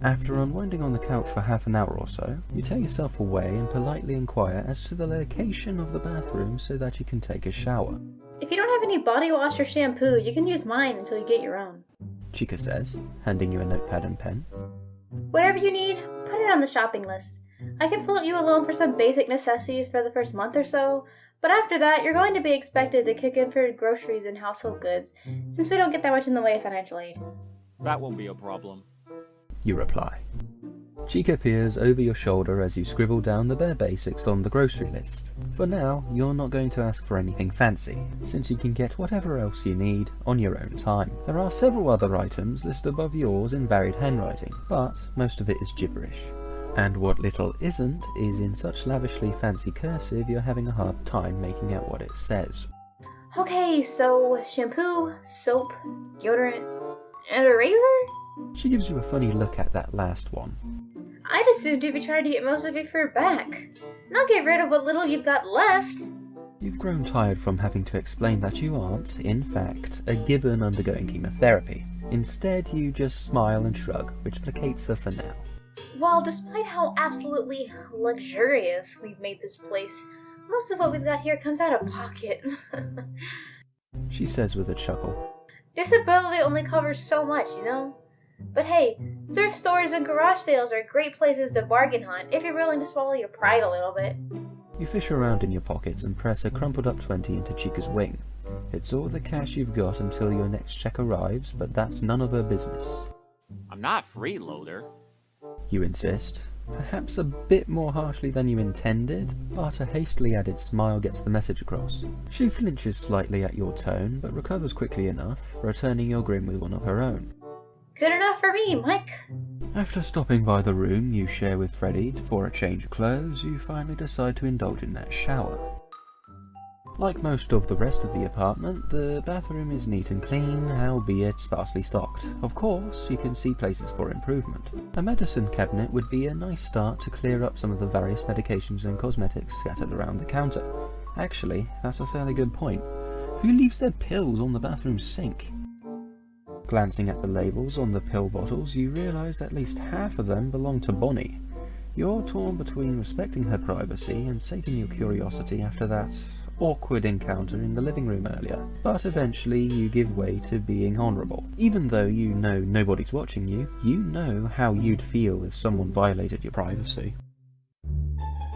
After unwinding on the couch for half an hour or so, you tear yourself away and politely inquire as to the location of the bathroom so that you can take a shower. If you don't have any body wash or shampoo, you can use mine until you get your own. Chica says, handing you a notepad and pen. Whatever you need, put it on the shopping list. I can float you a loan for some basic necessities for the first month or so, but after that, you're going to be expected to kick in for groceries and household goods, since we don't get that much in the way of financial aid. That won't be a problem. You reply. Chica peers over your shoulder as you scribble down the bare basics on the grocery list. For now, you're not going to ask for anything fancy, since you can get whatever else you need on your own time. There are several other items listed above yours in varied handwriting, but most of it is gibberish. And what little isn't is in such lavishly fancy cursive you're having a hard time making out what it says. Okay, so shampoo, soap, deodorant, and a razor? She gives you a funny look at that last one. I'd assumed you'd be trying to get most of your fur back, not get rid of what little you've got left. You've grown tired from having to explain that you aren't, in fact, a gibbon undergoing chemotherapy. Instead, you just smile and shrug, which placates her for now. Well, despite how absolutely luxurious we've made this place, most of what we've got here comes out of pocket. She says with a chuckle. Disability only covers so much, you know? But hey, thrift stores and garage sales are great places to bargain hunt if you're willing to swallow your pride a little bit. You fish around in your pockets and press a crumpled up 20 into Chica's wing. It's all the cash you've got until your next check arrives, but that's none of her business. I'm not a freeloader. You insist, perhaps a bit more harshly than you intended, but a hastily added smile gets the message across. She flinches slightly at your tone, but recovers quickly enough, returning your grin with one of her own. Good enough for me, Mike. After stopping by the room you share with Freddy for a change of clothes, you finally decide to indulge in that shower. Like most of the rest of the apartment, the bathroom is neat and clean, albeit sparsely stocked. Of course, you can see places for improvement. A medicine cabinet would be a nice start to clear up some of the various medications and cosmetics scattered around the counter. Actually, that's a fairly good point. Who leaves their pills on the bathroom sink? Glancing at the labels on the pill bottles, you realise at least half of them belong to Bonnie. You're torn between respecting her privacy and sating your curiosity after that awkward encounter in the living room earlier, but eventually you give way to being honourable. Even though you know nobody's watching you, you know how you'd feel if someone violated your privacy.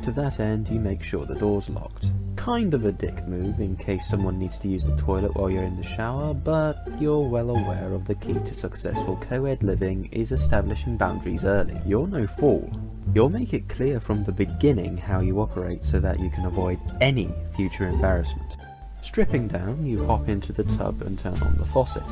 To that end, you make sure the door's locked. Kind of a dick move in case someone needs to use the toilet while you're in the shower, but you're well aware of the key to successful co-ed living is establishing boundaries early. You're no fool. You'll make it clear from the beginning how you operate so that you can avoid any future embarrassment. Stripping down, you hop into the tub and turn on the faucet.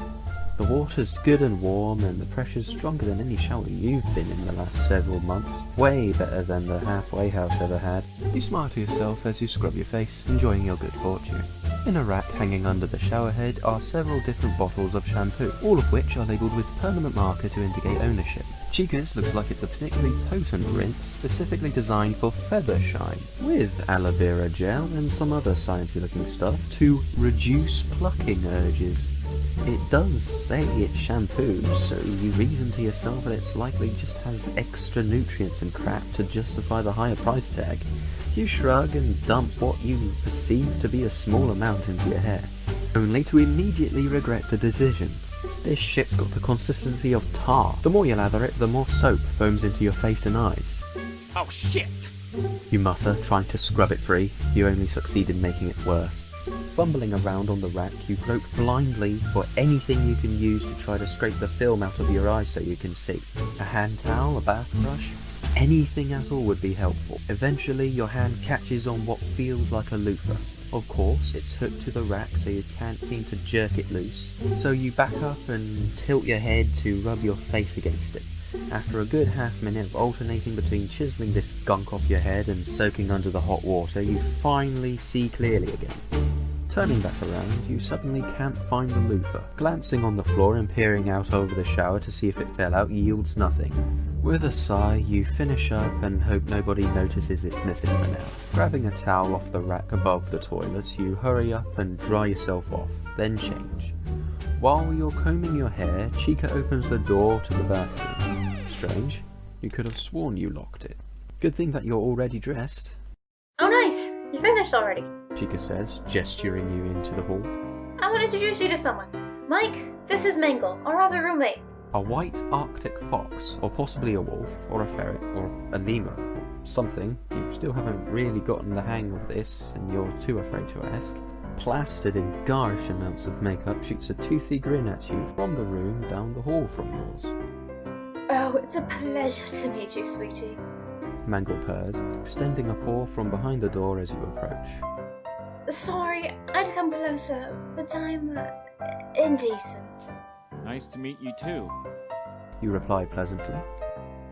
The water's good and warm, and the pressure's stronger than any shower you've been in the last several months. Way better than the halfway house ever had. You smile to yourself as you scrub your face, enjoying your good fortune. In a rack hanging under the shower head are several different bottles of shampoo, all of which are labelled with permanent marker to indicate ownership. Chica's looks like it's a particularly potent rinse specifically designed for feather shine, with aloe vera gel and some other sciencey looking stuff to reduce plucking urges. It does say it's shampoo, so you reason to yourself that it's likely just has extra nutrients and crap to justify the higher price tag. You shrug and dump what you perceive to be a small amount into your hair, only to immediately regret the decision. This shit's got the consistency of tar. The more you lather it, the more soap foams into your face and eyes. Oh shit! You mutter, trying to scrub it free. You only succeed in making it worse. Fumbling around on the rack, you grope blindly for anything you can use to try to scrape the film out of your eyes so you can see. A hand towel, a bath brush, anything at all would be helpful. Eventually, your hand catches on what feels like a loofah. Of course, it's hooked to the rack so you can't seem to jerk it loose. So you back up and tilt your head to rub your face against it. After a good half minute of alternating between chiselling this gunk off your head and soaking under the hot water, you finally see clearly again. Turning back around, you suddenly can't find the loofah. Glancing on the floor and peering out over the shower to see if it fell out yields nothing. With a sigh, you finish up and hope nobody notices it's missing for now. Grabbing a towel off the rack above the toilet, you hurry up and dry yourself off, then change. While you're combing your hair, Chica opens the door to the bathroom. Strange. You could have sworn you locked it. Good thing that you're already dressed, Oh nice! You finished already. Chica says, gesturing you into the hall. I want to introduce you to someone. Mike, this is Mangle, our other roommate. A white Arctic fox, or possibly a wolf, or a ferret, or a lemur, or something. You still haven't really gotten the hang of this, and you're too afraid to ask. Plastered in garish amounts of makeup, shoots a toothy grin at you from the room down the hall from yours. Oh, it's a pleasure to meet you, sweetie. Mangle purrs, extending a paw from behind the door as you approach. Sorry, I'd come closer, but I'm indecent. Nice to meet you too. You reply pleasantly.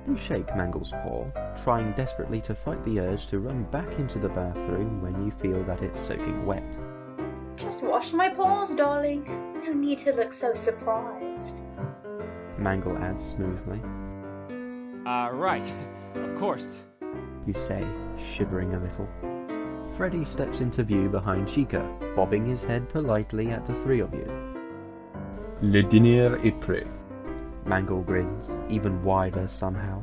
You shake Mangle's paw, trying desperately to fight the urge to run back into the bathroom when you feel that it's soaking wet. Just wash my paws, darling. No need to look so surprised. Mangle adds smoothly. Right. Of course. You say, shivering a little. Freddy steps into view behind Chica, bobbing his head politely at the three of you. Le dîner est prêt. Mangle grins, even wider somehow.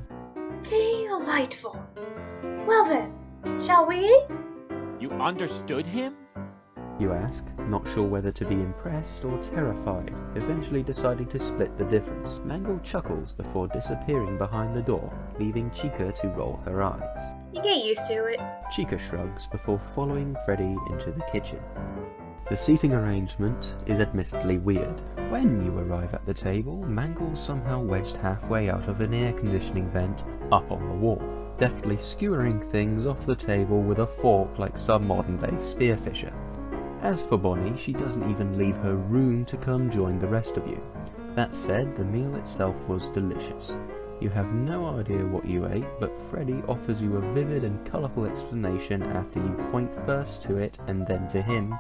Delightful. Well then, shall we? You understood him? You ask, not sure whether to be impressed or terrified, eventually deciding to split the difference. Mangle chuckles before disappearing behind the door, leaving Chica to roll her eyes. You get used to it. Chica shrugs before following Freddy into the kitchen. The seating arrangement is admittedly weird. When you arrive at the table, Mangle's somehow wedged halfway out of an air conditioning vent up on the wall, deftly skewering things off the table with a fork like some modern-day spearfisher. As for Bonnie, she doesn't even leave her room to come join the rest of you. That said, the meal itself was delicious. You have no idea what you ate, but Freddy offers you a vivid and colourful explanation after you point first to it and then to him.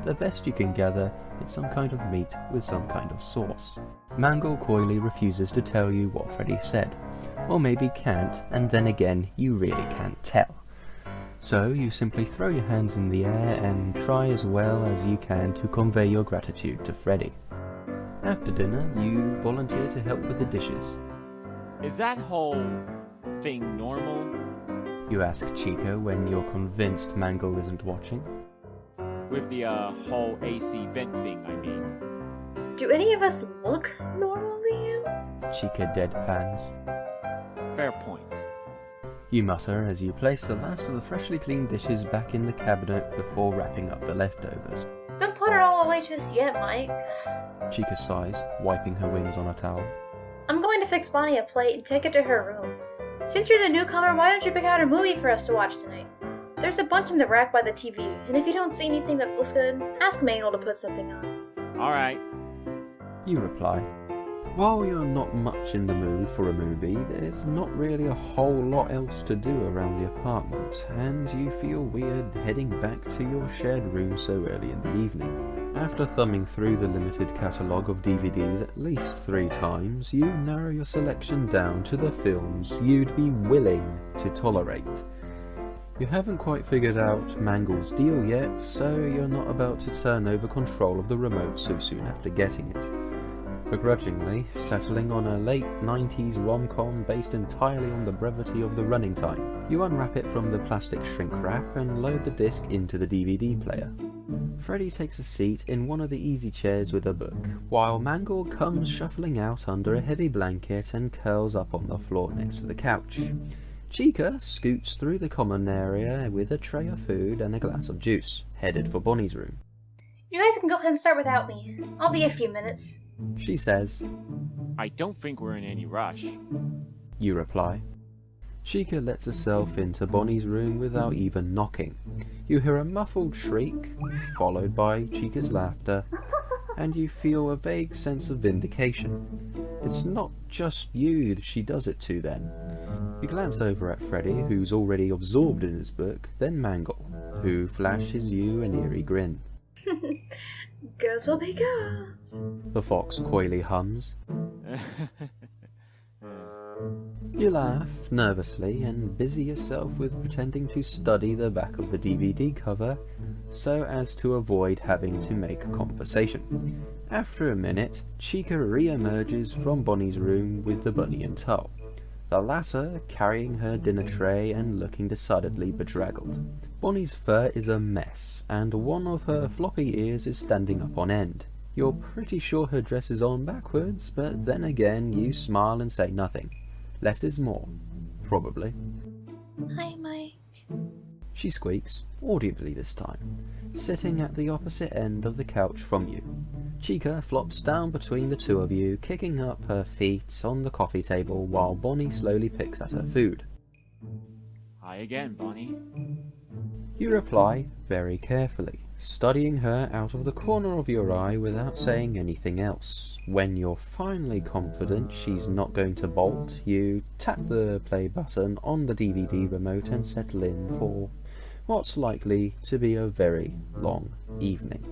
The best you can gather, it's some kind of meat with some kind of sauce. Mangle coyly refuses to tell you what Freddy said. Or maybe can't, and then again, you really can't tell. So you simply throw your hands in the air and try as well as you can to convey your gratitude to Freddy. After dinner, you volunteer to help with the dishes. Is that whole thing normal? You ask Chica when you're convinced Mangle isn't watching. With the whole AC vent thing, I mean. Do any of us look normal to you? Chica deadpans. Fair point. You mutter as you place the last of the freshly cleaned dishes back in the cabinet before wrapping up the leftovers. Don't put it all away just yet, Mike. Chica sighs, wiping her wings on a towel. I'm going to fix Bonnie a plate and take it to her room. Since you're the newcomer, why don't you pick out a movie for us to watch tonight? There's a bunch in the rack by the TV, and if you don't see anything that looks good, ask Mangle to put something on. Alright. You reply. While you're not much in the mood for a movie, there's not really a whole lot else to do around the apartment, and you feel weird heading back to your shared room so early in the evening. After thumbing through the limited catalogue of DVDs at least 3 times, you narrow your selection down to the films you'd be willing to tolerate. You haven't quite figured out Mangle's deal yet, so you're not about to turn over control of the remote so soon after getting it. Begrudgingly, settling on a late 90s rom-com based entirely on the brevity of the running time, you unwrap it from the plastic shrink wrap and load the disc into the DVD player. Freddy takes a seat in one of the easy chairs with a book, while Mangle comes shuffling out under a heavy blanket and curls up on the floor next to the couch. Chica scoots through the common area with a tray of food and a glass of juice, headed for Bonnie's room. You guys can go ahead and start without me. I'll be a few minutes. She says. I don't think we're in any rush. You reply. Chica lets herself into Bonnie's room without even knocking. You hear a muffled shriek, followed by Chica's laughter, and you feel a vague sense of vindication. It's not just you she does it to then. You glance over at Freddy, who's already absorbed in his book, then Mangle, who flashes you an eerie grin. Girls will be girls. The fox coyly hums. You laugh nervously and busy yourself with pretending to study the back of the DVD cover so as to avoid having to make conversation. After a minute, Chica re-emerges from Bonnie's room with the bunny and towel. the latter carrying her dinner tray and looking decidedly bedraggled. Bonnie's fur is a mess, and one of her floppy ears is standing up on end. You're pretty sure her dress is on backwards, but then again you smile and say nothing. Less is more. Probably. Hi, Mike. She squeaks, audibly this time, sitting at the opposite end of the couch from you. Chica flops down between the two of you, kicking up her feet on the coffee table while Bonnie slowly picks at her food. Hi again, Bonnie. You reply very carefully, studying her out of the corner of your eye without saying anything else. When you're finally confident she's not going to bolt, you tap the play button on the DVD remote and settle in for what's likely to be a very long evening.